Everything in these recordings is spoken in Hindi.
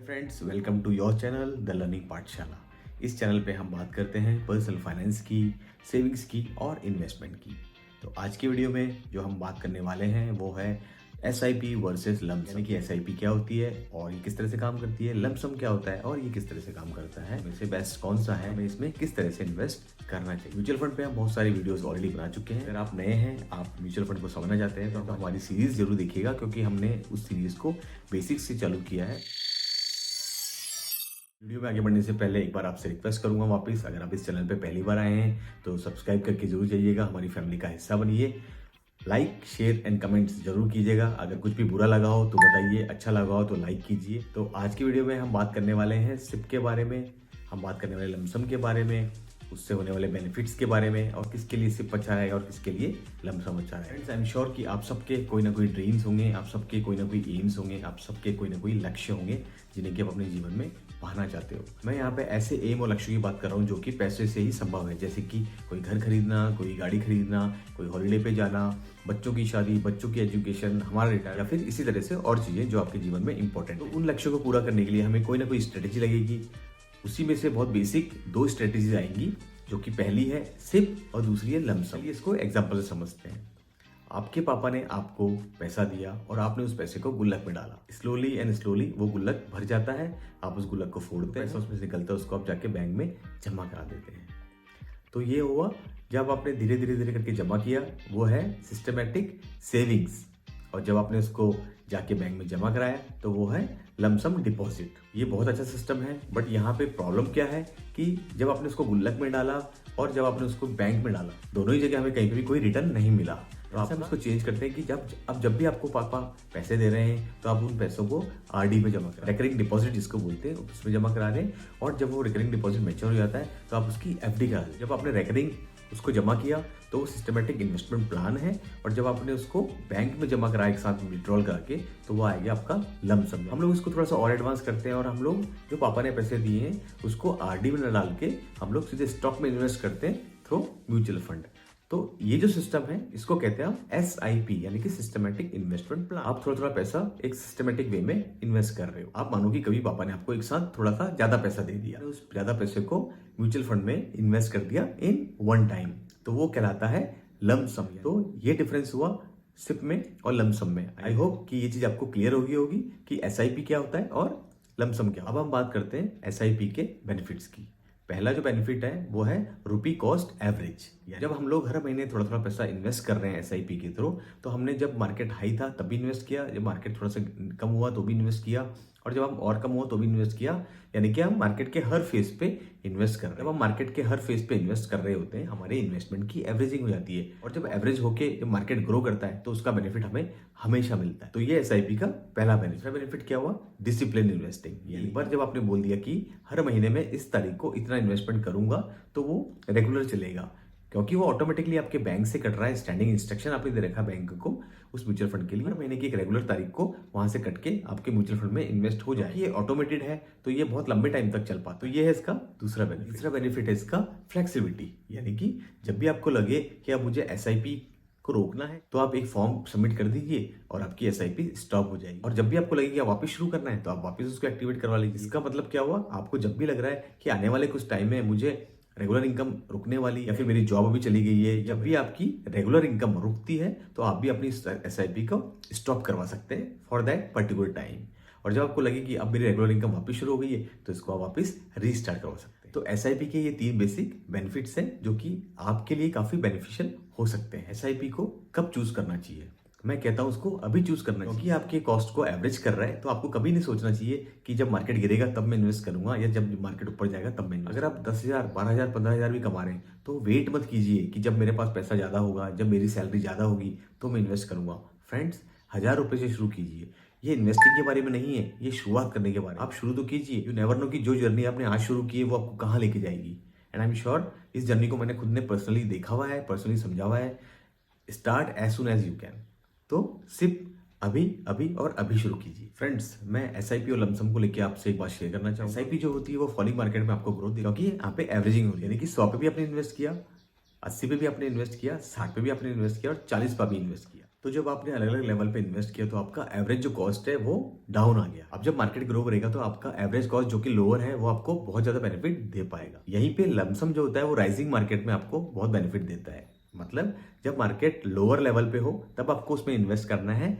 Friends, welcome to your channel the learning Pathshala. इस चैनल पे हम बात करते हैं पर्सनल फाइनेंस की, सेविंग्स की और इन्वेस्टमेंट की। तो आज की वीडियो में जो हम बात करने वाले हैं वो है एसआईपी वर्सेस लमसम, यानी कि एसआईपी क्या होती है और ये किस तरह से काम करती है, लमसम क्या होता है और ये किस तरह से काम करता है, में से बेस्ट कौन सा है, हमें इसमें किस तरह से इन्वेस्ट करना चाहिए। म्यूचुअल फंड पे हम बहुत सारी वीडियोस ऑलरेडी बना चुके हैं। अगर आप नए हैं, आप म्यूचुअल फंड को समझना चाहते हैं तो हमारी सीरीज जरूर देखिएगा, क्योंकि हमने उस सीरीज को बेसिक्स से चालू किया है। वीडियो में आगे बढ़ने से पहले एक बार आपसे रिक्वेस्ट करूंगा वापस, अगर आप इस चैनल पे पहली बार आए हैं तो सब्सक्राइब करके जरूर जाइएगा, हमारी फैमिली का हिस्सा बनिए। लाइक, शेयर एंड कमेंट्स जरूर कीजिएगा। अगर कुछ भी बुरा लगा हो तो बताइए, अच्छा लगा हो तो लाइक कीजिए। तो आज की वीडियो में हम बात करने वाले हैं सिप के बारे में, हम बात करने वाले लमसम के बारे में, उससे होने वाले बेनिफिट्स के बारे में, और किसके लिए सिप अच्छा रहेगा और किसके लिए लमसम अच्छा रहेगा। फ्रेंड्स, आई एम श्योर कि आप सबके कोई ना कोई ड्रीम्स होंगे, आप सबके कोई ना कोई एम्स होंगे, आप सबके कोई ना कोई लक्ष्य होंगे जिन्हें कि आप अपने जीवन में पाना चाहते हो। मैं यहाँ पे ऐसे एम और लक्ष्य की बात कर रहा हूँ जो कि पैसे से ही संभव है, जैसे कि कोई घर खरीदना, कोई गाड़ी खरीदना, कोई हॉलीडे पे जाना, बच्चों की शादी, बच्चों की एजुकेशन, हमारा रिटायर, या फिर इसी तरह से और चीजें जो आपके जीवन में इंपॉर्टेंट है। तो उन लक्ष्यों को पूरा करने के लिए हमें कोई ना कोई स्ट्रेटेजी लगेगी। उसी में से बहुत बेसिक दो स्ट्रेटेजीज आएंगी, जो कि पहली है सिप और दूसरी है लमसम। इसको एग्जाम्पल से समझते हैं। आपके पापा ने आपको पैसा दिया और आपने उस पैसे को गुल्लक में डाला। स्लोली एंड स्लोली वो गुल्लक भर जाता है, आप उस गुल्लक को फोड़ते हैं, पैसा उसमें से निकलता है, उसको आप जाके बैंक में जमा करा देते हैं। तो ये हुआ जब आपने धीरे धीरे धीरे करके जमा किया, वो है सिस्टमेटिक सेविंग्स। और जब आपने उसको जाके बैंक में जमा कराया तो वो है लमसम डिपॉजिट। ये बहुत अच्छा सिस्टम है, बट यहाँ पे प्रॉब्लम क्या है कि जब आपने उसको गुल्लक में डाला और जब आपने उसको बैंक में डाला, दोनों ही जगह हमें कहीं पे भी कोई रिटर्न नहीं मिला। तो आप उसको चेंज करते हैं कि जब भी आपको पापा पैसे दे रहे हैं तो आप उन पैसों को आरडी में जमा करें, रिकरिंग डिपॉजिट जिसको बोलते हैं, उसमें जमा करा दें। और जब वो रिकरिंग डिपॉजिट मैच्योर हो जाता है तो आप उसकी एफडी करा दें। जब आपने रिकरिंग उसको जमा किया तो वो सिस्टमेटिक इन्वेस्टमेंट प्लान है, और जब आपने उसको बैंक में जमा करा एक साथ विड्रॉल करके तो वो आएगा आपका लमसम। हम लोग इसको थोड़ा सा और एडवांस करते हैं और हम लोग जो पापा ने पैसे दिए हैं उसको आरडी में न डाल के हम लोग सीधे स्टॉक में इन्वेस्ट करते हैं थ्रू म्यूचुअल फंड। तो ये जो सिस्टम है इसको कहते हैं हम SIP, यानी कि सिस्टमेटिक इन्वेस्टमेंट प्लान। आप थोड़ा थोड़ा पैसा एक सिस्टमेटिक वे में इन्वेस्ट कर रहे हो। आप मानो कि कभी पापा ने आपको एक साथ थोड़ा सा ज्यादा पैसा दे दिया, उस ज्यादा पैसे को म्यूचुअल फंड में इन्वेस्ट कर दिया इन वन टाइम, तो वो कहलाता है लमसम। तो ये डिफरेंस हुआ सिप में और लमसम में। आई होप कि ये चीज आपको क्लियर होगी कि SIP क्या होता है और लमसम क्या। अब हम बात करते हैं SIP के बेनिफिट्स की। पहला जो बेनिफिट है वो है रुपी कॉस्ट एवरेज। जब हम लोग हर महीने थोड़ा थोड़ा पैसा इन्वेस्ट कर रहे हैं SIP के थ्रू, तो हमने जब मार्केट हाई था तब भी इन्वेस्ट किया, जब मार्केट थोड़ा सा कम हुआ तो भी इन्वेस्ट किया, और जब हम और कम हुआ तो भी इन्वेस्ट किया। यानी कि हम मार्केट के हर फेज पे इन्वेस्ट कर रहे हैं। जब हम मार्केट के हर फेज पे इन्वेस्ट कर रहे होते हैं, हमारे इन्वेस्टमेंट की एवरेजिंग हो जाती है, और जब एवरेज होके जब मार्केट ग्रो करता है तो उसका बेनिफिट हमें हमेशा मिलता है। तो ये SIP का पहला बेनिफिट क्या हुआ? Discipline investing. एक बार जब आपने बोल दिया कि हर महीने में इस तारीख को इतना इन्वेस्टमेंट करूंगा, तो वो रेगुलर चलेगा, क्योंकि वो ऑटोमेटिकली आपके बैंक से कट रहा है। स्टैंडिंग इंस्ट्रक्शन आपने दे रखा बैंक को उस म्यूचुअल फंड के लिए, हर महीने की एक रेगुलर तारीख को वहां से कट के आपके म्यूचुअल फंड में इन्वेस्ट हो जाए। ये ऑटोमेटेड है तो ये बहुत लंबे टाइम तक चल पाता। तो ये है इसका दूसरा बेनिफिट। तीसरा बेनिफिट है इसका फ्लेक्सिबिलिटी, यानी कि जब भी आपको लगे कि अब मुझे SIP को रोकना है तो आप एक फॉर्म सबमिट कर दीजिए और आपकी SIP स्टॉप हो जाएगी। और जब भी आपको लगेगा वापस शुरू करना है तो आप वापस उसको एक्टिवेट करवा लीजिए। इसका मतलब क्या हुआ? आपको जब भी लग रहा है कि आने वाले कुछ टाइम में मुझे रेगुलर इनकम रुकने वाली, या फिर मेरी जॉब अभी चली गई है, जब भी आपकी रेगुलर इनकम रुकती है तो आप भी अपनी SIP को स्टॉप करवा सकते हैं फॉर दैट पर्टिकुलर टाइम। और जब आपको लगे कि अब मेरी रेगुलर इनकम वापस शुरू हो गई है तो इसको आप वापस रीस्टार्ट करवा सकते हैं। तो SIP के ये 3 बेसिक बेनिफिट्स हैं जो कि आपके लिए काफी बेनिफिशियल हो सकते हैं। SIP को कब चूज करना चाहिए? मैं कहता हूं उसको अभी चूज करना चाहिए, क्योंकि आपके कॉस्ट को एवरेज कर रहा है। तो आपको कभी नहीं सोचना चाहिए कि जब मार्केट गिरेगा तब मैं इन्वेस्ट करूंगा, या जब मार्केट ऊपर जाएगा तब मैं। अगर आप 10,000, 12,000, 15,000 भी कमा रहे हैं तो वेट मत कीजिए कि जब मेरे पास पैसा ज्यादा होगा, जब मेरी सैलरी ज्यादा होगी तो मैं इन्वेस्ट करूंगा। फ्रेंड्स, 1,000 रुपए से शुरू कीजिए। ये इन्वेस्टिंग के बारे में नहीं है, ये शुरुआत करने के बारे में। आप शुरू तो कीजिए। यू नेवर नो कि जो जर्नी आपने आज शुरू की है वो आपको कहाँ लेके जाएगी। एंड आई एम श्योर इस जर्नी को मैंने खुद ने पर्सनली देखा हुआ है, पर्सनली समझा हुआ है। Start as soon as you can. तो सिर्फ अभी अभी और अभी शुरू कीजिए। फ्रेंड्स, मैं SIP और लमसम को लेकर आपसे एक बात शेयर करना चाहूँगा। SIP जो होती है वो फॉलिंग मार्केट में आपको ग्रोथ देगी, क्योंकि यहाँ पे एवरेजिंग हो रही है, यानी कि 100 पे भी आपने इन्वेस्ट किया, 80 पे भी आपने इन्वेस्ट किया, 60 पे भी आपने इन्वेस्ट किया और 40 पे भी इन्वेस्ट किया। तो जब आपने अलग अलग लेवल पे इन्वेस्ट किया तो आपका एवरेज जो कॉस्ट है वो डाउन आ गया। अब जब मार्केट ग्रो करेगा तो आपका एवरेज कॉस्ट जो कि लोअर है वो आपको बहुत ज्यादा बेनिफिट दे पाएगा। यहीं पे लमसम जो होता है वो राइजिंग मार्केट में आपको बहुत बेनिफिट देता है। मतलब जब मार्केट लोअर लेवल पे हो तब आपको उसमें इन्वेस्ट करना है,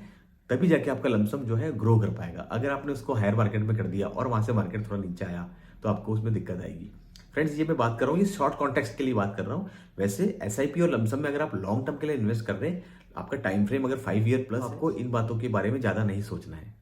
तभी जाके आपका लमसम जो है ग्रो कर पाएगा। अगर आपने उसको हायर मार्केट में कर दिया और वहां से मार्केट थोड़ा नीचे आया तो आपको उसमें दिक्कत आएगी। फ्रेंड्स, ये मैं बात कर रहा हूँ, ये शॉर्ट कॉन्टेक्स्ट के लिए बात कर रहा हूँ। वैसे एसआईपी और लमसम में अगर आप लॉन्ग टर्म के लिए इन्वेस्ट कर रहे हैं, आपका टाइम फ्रेम अगर 5 ईयर प्लस, आपको इन बातों के बारे में ज्यादा नहीं सोचना है,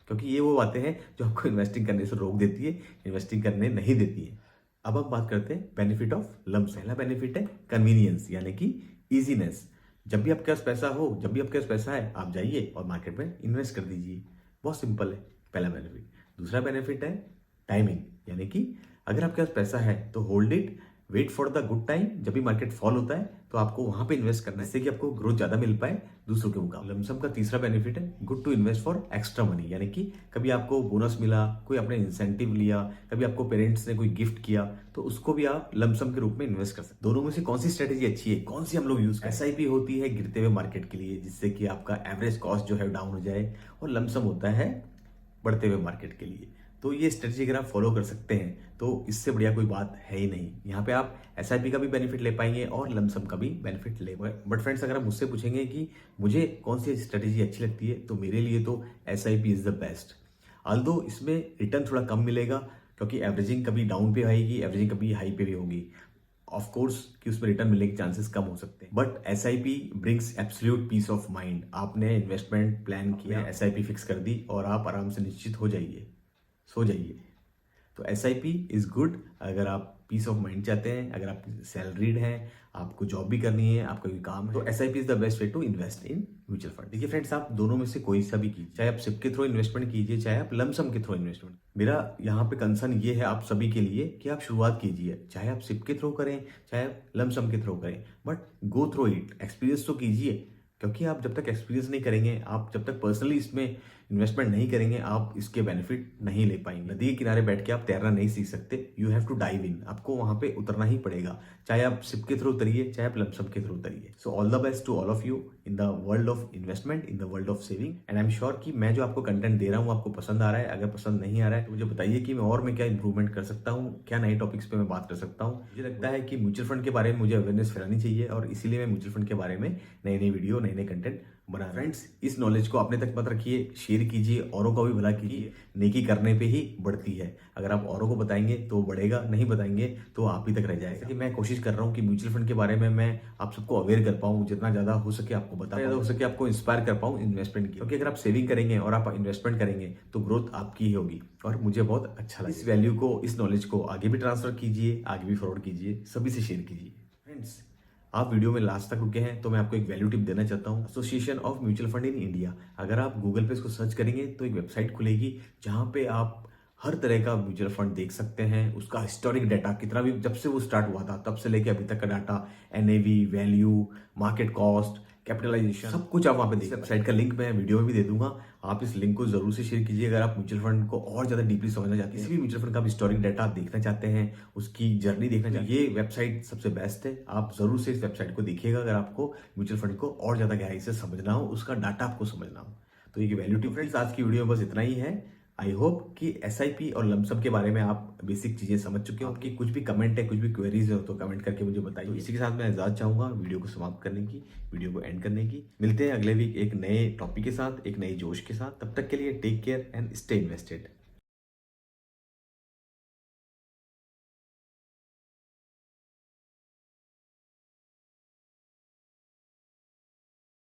क्योंकि ये वो बातें हैं जो आपको इन्वेस्टिंग करने से रोक देती है, इन्वेस्टिंग करने नहीं देती है। अब हम बात करते हैं बेनिफिट ऑफ लमसम। पहला बेनिफिट है कन्वीनियंस, यानी कि इजीनेस। जब भी आपके पास पैसा हो, जब भी आपके पास पैसा है, आप जाइए और मार्केट में इन्वेस्ट कर दीजिए। बहुत सिंपल है पहला बेनिफिट। दूसरा बेनिफिट है टाइमिंग, यानी कि अगर आपके पास पैसा है तो hold it, wait for the good time. जब भी मार्केट फॉल होता है तो आपको वहां पे इन्वेस्ट करना है, जिससे कि आपको ग्रोथ ज्यादा मिल पाए दूसरों के मुकाबले। लमसम का तीसरा बेनिफिट है good to invest for extra money, यानी कि कभी आपको बोनस मिला, कोई आपने इंसेंटिव लिया, कभी आपको पेरेंट्स ने कोई गिफ्ट किया, तो उसको भी आप लमसम के रूप में इन्वेस्ट कर सकते हैं। दोनों में से कौन सी स्ट्रेटेजी अच्छी है, कौन सी हम लोग यूज करें? एसआईपी होती है गिरते हुए मार्केट के लिए, जिससे कि आपका एवरेज कॉस्ट जो है डाउन हो जाए, और लमसम होता है बढ़ते हुए मार्केट के लिए। तो ये स्ट्रेटजी अगर आप फॉलो कर सकते हैं तो इससे बढ़िया कोई बात है ही नहीं। यहाँ पे आप एसआईपी का भी बेनिफिट ले पाएंगे और लमसम का भी बेनिफिट ले पाएंगे। बट फ्रेंड्स, अगर आप मुझसे पूछेंगे कि मुझे कौन सी स्ट्रेटजी अच्छी लगती है, तो मेरे लिए तो SIP is the best. Although इसमें रिटर्न थोड़ा कम मिलेगा, क्योंकि एवरेजिंग कभी डाउन पे आएगी, एवरेजिंग कभी हाई पे भी होगी। ऑफ कोर्स कि उसमें रिटर्न मिलने के चांसेस कम हो सकते हैं, but SIP brings absolute peace of mind. आपने इन्वेस्टमेंट प्लान किया, एसआईपी फिक्स कर दी और आप आराम से निश्चित हो जाइए, सो जाइए। तो एसआईपी इज गुड अगर आप पीस ऑफ माइंड चाहते हैं, अगर आप सैलरीड हैं, आपको जॉब भी करनी है, आपका भी काम है, तो SIP is the best way to invest in mutual fund. देखिए फ्रेंड्स, आप दोनों में से कोई सा भी कीजिए, चाहे आप सिप के थ्रू इन्वेस्टमेंट कीजिए, चाहे आप लमसम के थ्रू इन्वेस्टमेंट। मेरा यहाँ पे कंसर्न ये है आप सभी के लिए कि आप शुरुआत कीजिए, चाहे आप सिप के थ्रू करें, चाहे आप लमसम के थ्रू करें, but go through it, experience तो कीजिए। क्योंकि आप जब तक एक्सपीरियंस नहीं करेंगे, आप जब तक पर्सनली इसमें इन्वेस्टमेंट नहीं करेंगे, आप इसके बेनिफिट नहीं ले पाएंगे। नदी के किनारे बैठ के आप तैरना नहीं सीख सकते, you have to dive in, आपको वहां पे उतरना ही पड़ेगा, चाहे आप सिप के थ्रू उतरिए, चाहे आप लमसम के थ्रू उतरिए। So all the best to all of you in the world of investment, in the world of saving. And I am sure कि मैं जो आपको कंटेंट दे रहा हूँ आपको पसंद आ रहा है। अगर पसंद नहीं आ रहा है तो मुझे बताइए कि मैं क्या इंप्रूवमेंट कर सकता हूँ, क्या नए टॉपिक्स पे मैं बात कर सकता हूँ। मुझे लगता है कि म्यूचुअल फंड के बारे में मुझे अवेयरनेस फैलानी चाहिए, और इसीलिए मैं म्यूचुअल फंड के बारे में नई नई वीडियो, नए नए कंटेंट बना। फ्रेंड्स, इस नॉलेज को अपने तक मत रखिए, शेयर कीजिए, औरों का भी भला कीजिए। नेकी करने पे ही बढ़ती है। अगर आप औरों को बताएंगे तो बढ़ेगा, नहीं बताएंगे तो आप ही तक रह जाएगा। कि मैं कोशिश कर रहा हूँ कि म्यूचुअल फंड के बारे में मैं आप सबको अवेयर कर पाऊँ, जितना ज्यादा हो सके आपको बता, ज्यादा हो सके आपको इंस्पायर कर पाऊँ इन्वेस्टमेंट की। क्योंकि अगर आप सेविंग करेंगे और आप इन्वेस्टमेंट करेंगे तो ग्रोथ आपकी ही होगी, और मुझे बहुत अच्छा लगा। इस वैल्यू को, इस नॉलेज को आगे भी ट्रांसफर कीजिए, आगे भी फॉरवर्ड कीजिए, सभी से शेयर कीजिए। फ्रेंड्स, आप वीडियो में लास्ट तक रुके हैं तो मैं आपको एक वैल्यू टिप देना चाहता हूँ। Association of mutual fund in India, अगर आप गूगल पे इसको सर्च करेंगे तो एक वेबसाइट खुलेगी जहाँ पे आप हर तरह का म्यूचुअल फंड देख सकते हैं। उसका हिस्टोरिक डाटा, कितना भी जब से वो स्टार्ट हुआ था तब से लेके अभी तक का data, NAV, value, market cost, capitalization, सब कुछ आप वहाँ पे देखिए। वेबसाइट का लिंक मैं वीडियो में भी दे दूंगा, आप इस लिंक को जरूर से शेयर कीजिए। अगर आप म्यूचुअल फंड को और ज्यादा डीपली समझना चाहते हैं, किसी भी म्यूचुअल फंड का हिस्टोरिक डाटा देखना चाहते हैं, उसकी जर्नी देखना चाहते हैं, ये वेबसाइट सबसे बेस्ट है। आप जरूर से इस वेबसाइट को देखिएगा अगर आपको म्यूचुअल फंड को और ज्यादा गहराई से समझना हो, उसका डाटा आपको समझना हो। तो ये वैल्यू टिप फ्रेंड्स, आज की वीडियो में बस इतना ही है। आई होप कि एसआईपी और लमसम के बारे में आप बेसिक चीजें समझ चुके हो। आपकी कुछ भी कमेंट है, कुछ भी क्वेरीज हो तो कमेंट करके मुझे बताइए। तो इसी के साथ मैं इजाजत चाहूंगा वीडियो को समाप्त करने की, वीडियो को एंड करने की। मिलते हैं अगले वीक एक नए टॉपिक के साथ, एक नए जोश के साथ। तब तक के लिए take care and stay invested.